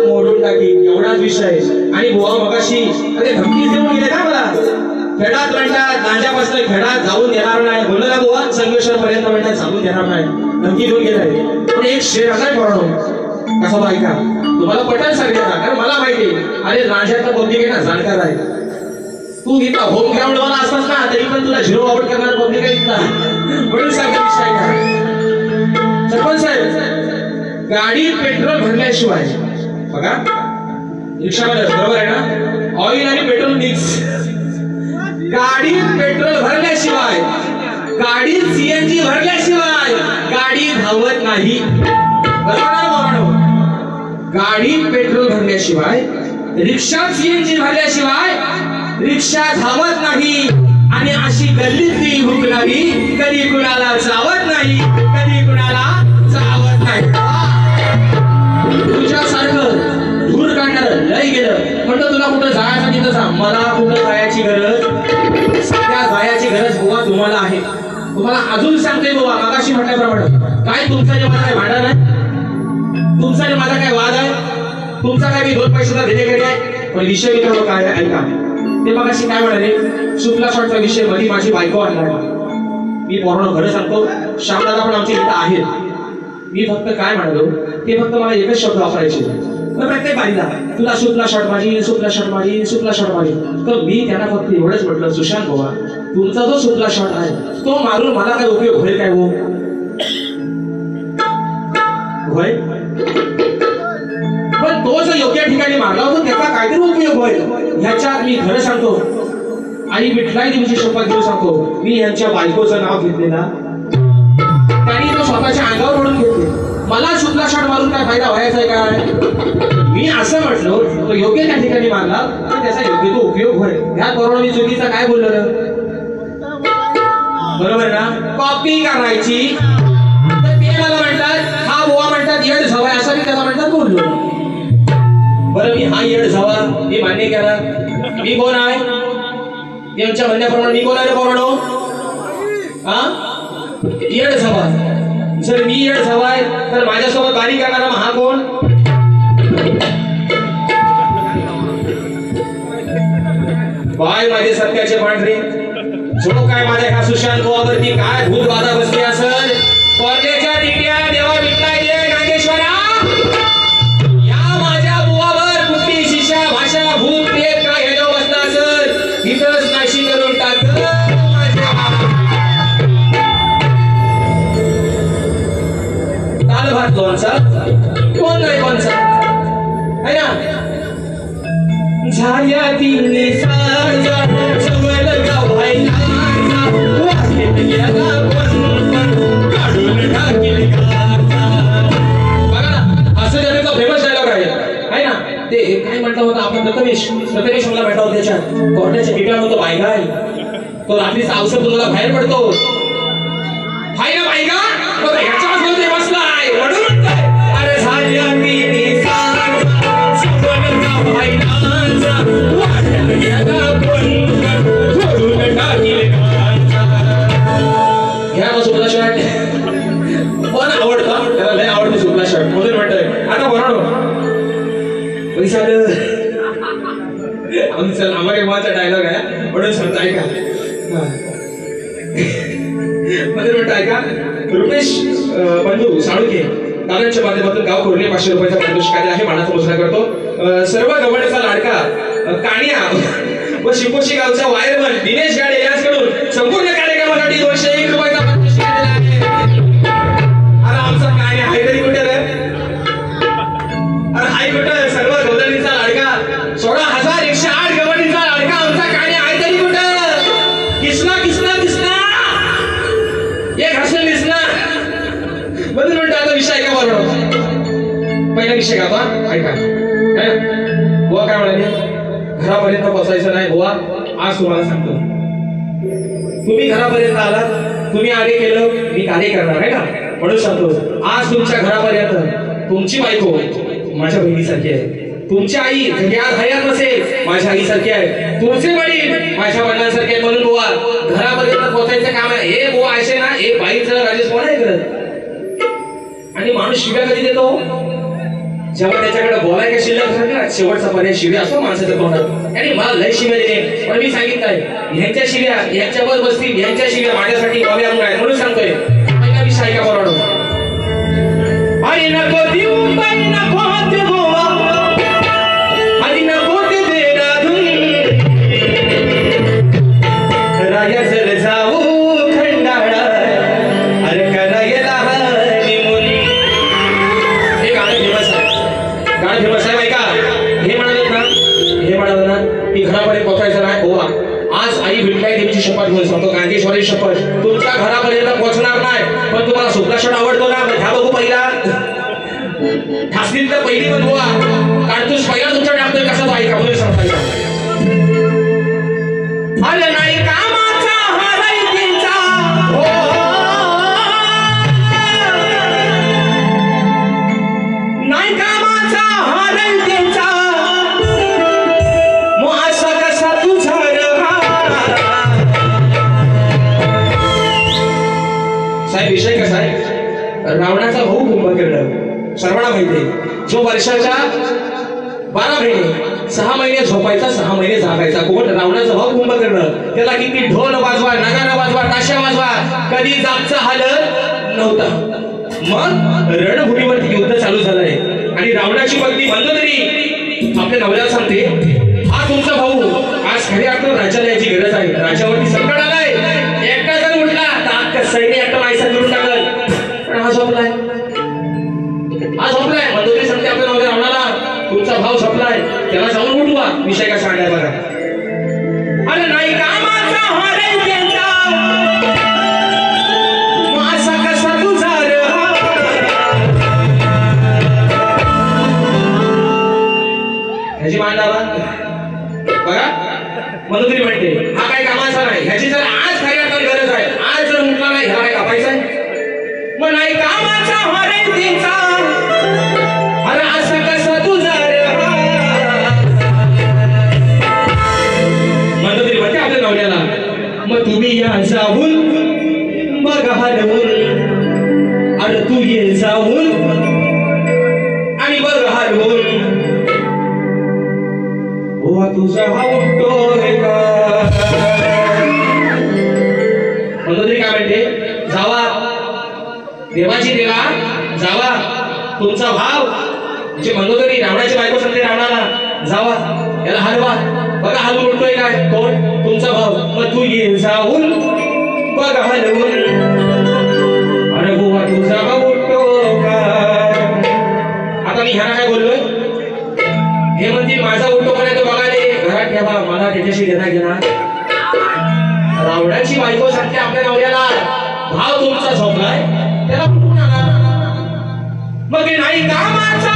मोडून टाकी एवढाच विषय. आणि बुवा मगाशी अरे धमकी देऊन गेले ना मला, खेळात म्हणतात गांजापासून खेळात जाऊन देणार नाही बोललो ना बुवा, संगमेश्वर पर्यंत म्हणतात जाऊन देणार नाही, धमकी देऊन गेलाय. पण एक शेर असाय पडणं कसा ऐका तुम्हाला पटेल सांगितलं, कारण मला माहिती अरे राजाचा पब्लिक आहे ना जाणकार आहे. तू इथं होम ग्राउंड वाला असतास ना तरी पण तुला झिरो आउट करणार पब्लिक आहे इथला, म्हणून सांगतो विषय का. सरपंच साहेब गाडी पेट्रोल भरल्याशिवाय बघा रिक्षामध्ये बरोबर आहे ना, ऑइल आणि पेट्रोल मिक्स, गाडीत पेट्रोल भरल्याशिवाय गाडीत सीएनजी भरल्याशिवाय गाडी धावत नाही. बरोबर आहे गाडीत पेट्रोल भरल्याशिवाय रिक्षात सीएनजी भरल्याशिवाय रिक्षा धावत नाही. आणि अशी गल्लीतली भूक नाही कधी कुणाला चावत नाही, कधी कुणाला चावत नाही. तुझ्यासारखं धूर काढणार लय गेलं म्हणतो तुला कुठं जायचं तिथं जा. मला कुठं जायची गरज, सध्या जायची गरज बुवा तुम्हाला आहे. तुम्हाला अजून सांगते बुवा मागाशी म्हटल्याप्रमाणे काय तुमचा जे माझा काय भांडण आहे, तुमचा आणि माझा काय वाद आहे, तुमचा काय मी 2 पैशाचा देणेकरी आहे. पण विषय मित्रांनो काय आहे ऐका, ते मगाशी काय म्हणाले शुक्ला शॉटचा विषय मध्ये माझी बायको आणला. मी पोरांनो खरं सांगतो श्यामदादा पण आमच्या इथं आहेत. मी फक्त काय म्हणालो ते फक्त मला एकच शब्द वापरायचे प्रत्येक बाईला, तुला शुक्ला शॉट माझी, शुक्ला शॉट माझी, शुक्ला शॉट माझी. तर मी त्यांना फक्त एवढंच म्हटलं सुशांत बाबा तुमचा जो शुक्ला शॉट आहे तो मारून मला काय उपयोग होईल काय हो होय, पण तो जो योग्य ठिकाणी मारला होता त्याचा काहीतरी उपयोग होईल ह्याच्यात मी खरं सांगतो आई विठलाई देवीची शपथ घेऊन सांगतो मी यांच्या बायकोचं नाव घेतलेला त्यांनी तो स्वतःच्या अंगावर ओढून घेतले. मला शुक्ला शॉट मारून काय फायदा व्हायचा आहे काय, मी असं म्हटलो तो योग्य त्या ठिकाणी मारला तर त्याचा योग्य तो उपयोग होईल. ह्या बरोबर मी चुकीचा काय बोललो बरोबर ना, कॉपी करायची तर ते मला म्हणतात हा बुवा म्हणतात येड झवाय असं मी त्याला म्हणतात बोललो. बरं मी हा येड झवा मी मान्य केला, मी कोण आहे यांच्या म्हणण्याप्रमाणे मी कोण आहे पोरांनो, हा येड झवा. जर मी येड झवा आहे तर माझ्यासोबत बारी करणारा हा कोण, बाय माझे सत्याचे पांढरे जो काय माझ्या ह्या सुशांत बुवावरती काय भूत बाधा बसली असेल, कॉलेजच्या टिट्या देवा विठ्ठल नागेश्वरा या माझ्या बुवावर कुठली शिशा भाषा भूत प्रेत काय हे जो बसला असेल इथंच नाशी करून टाक. दाल भात लोणचा कोण नाही कोणचा है ना, झाल्या तिने साजा सवल गावायला वाटेत गेला पण काढून टाकील गाता. बघा ना असं त्याचा फेमस डायलॉग आहे ना, ते काय म्हटलं होतं आपण प्रथमेश मला भेटला होता त्याच्यात कोर्टाच्या ठिकाण होतो बायगा तो रात्रीचा औषध तुम्हाला बाहेर पडतो हाय ना बायगा तो ह्याच्याच मध्ये बसलाय म्हणून म्हणतोय अरे झाल्या तिने साजा सवल गावायला पण आवडतं त्याला लय आवडते शुक्ला शॉट म्हणून म्हणतोय. आता बरोबर पैसा आम्हाला माझा डायलॉग आहे म्हणून सांगतो ऐका मध्ये म्हणतो ऐका. रुपेश बंधू साळुके दादांच्या माध्यमातून गाव कोरले 500 रुपयाचा पारितोषिक आहे मानाचा घोषणा करतो. सर्व गव्हाणीचा लाडका कानिया व शिपोशी गावचा वायरमन दिनेश गाडे यांच्याकडून संपूर्ण कार्यक्रमासाठी 201 रुपयाचा पारितोषिक दिलेला आहे. अरे आमचा कानिया आहे तरी कुठे रे, अरे हाय कुठे सर्व गव्हाणीचा लाडका 16,108 गव्हाणीचा लाडका आमचा कानिया आहे तरी कुठे, किसना किसना किसना एक हसन दिसना बदल म्हणतो. आता विषय का बरोबर पहिला विषय का आता ऐका बुवा काय म्हणाले घरापर्यंत पोहोचायचं नाही बुवा. आज तुम्हाला सांगतो तुम्ही घरापर्यंत आलात तुम्ही आगे केलं मी कार्य करणार आहे ना, म्हणून सांगतो आज तुमच्या घरापर्यंत तुमची बायको माझ्या बहिणीसारखी आहे, तुमची आई जगात हयात नसेल माझ्या आईसारखी आहे, तुमचे वडील माझ्या वडिलांसारखे आहेत. म्हणून बुवा घरापर्यंत पोहोचायचं काम आहे. हे बुवा असे ना हे बाईचं राजेश कोण आहे करत आणि माणूस शिव्या कधी देतो जेव्हा त्याच्याकडे बोलाय का शिल्लक झाली ना शेवटचा पर्याय शिव्या असतो माणसाच्या तोंडात आणि मला लय शिव्या दिले पण मी सांगितलंय ह्यांच्या शिव्या ह्यांच्यावर बसतील ह्यांच्या शिव्या माझ्यासाठी बाव्या आहे म्हणून सांगतोय ऐका विषय ऐका बरोबर आणि नको देऊ बाई नको ते गोवा आणि नको ते देराधून राया जर जाऊ खंडाळा अरे करायला हनीमून हे गाणं फेमस आहे गाणं फेमस आहे बाई का हे म्हणाले ना की घरापर्यंत पोहोचायचं नाही गोवा आज आई विठ्ठलाई देवीची शपथ घेऊन सांगतो गांधीश्वरी शपथ तुमच्या घरापर्यंत पोहोचणार नाही पण तुम्हाला सुपला शॉट आवडतो ना ह्या बघू पहिला ठासलीत तर पहिली पण गोवा काढतोस पहिला तुमच्या टाकतोय कसा तो ऐका म्हणून सांगता अरे नाही कामाचा हरायतीचा हो नाही कामाचा हरायतीचा मग असा कसा तुझा साहेब विषय कसा आहे रावणाचा भाऊ कुंभकर्ण सर्वांना माहिती जो वर्षाच्या 12 महिने 6 महिने झोपायचा 6 महिने जागायचा कोण रावणाचा भाऊ कुंभकर्ण त्याला किती ढोल वाजवा नगारा वाजवा ताशा वाजवा कधी जागचा हालत नव्हता मग रणभूमीवरती युद्ध चालू झालंय आणि रावणाची पत्नी मंदोदरी आपल्या नवऱ्याला सांगते हा तुमचा भाऊ आज खऱ्या अर्थानं राज्याला याची गरज आहे राज्यावरती संकट आलाय एकटा जर उठला तर सैन्य एकटा नाहीसा करून टाकल पण हा झोपलाय मंदोदरी सांगते आपल्या नवऱ्या रावणाला तुमचा भाव झोपलाय त्याला जाऊन उठवा विषय काय सांगाय बघा अरे नाही कामाचा हरे त्यांचा मासा कसा तुझा ह्याची मांडावा बघा मंदोदरी म्हणते हा काय कामाचा नाही ह्याची जर आज खऱ्या अर्थानं गरज आहे आज जर उठला नाही ह्याला काय कापायचं आहे मग नाही कामाचा हरे त्यांचा अरे असं कसं तुझा मंदोदरी म्हणते आपल्या नवऱ्याला मग तुम्ही या जाऊन बघा हरवून अरे तू ये जाऊन आणि बघ हरवून हो तुझा हा उठतोय का मंदोदरी काय म्हणते जावा देवाची देवा जावा तुमचा भाव म्हणजे मंदोदरी रावणाची बायको सांगते रावणाला जावा याला हलवा बघा हलवून उठतोय काय कोण तुमचा भाव मग तू ये जाऊन बघा हलवून अरे बुवा तुझा भाव उठतो का आता मी ह्याला काय बोललोय हे म्हणतील माझा उठतो का तो बघाले घरात ठेवा मला त्याच्याशी घेणा घेणार रावणाची बायको सांगते आपल्या नवऱ्याला भाव तुमचा झोपलाय त्याला उठून आणा मग नाही कामाचा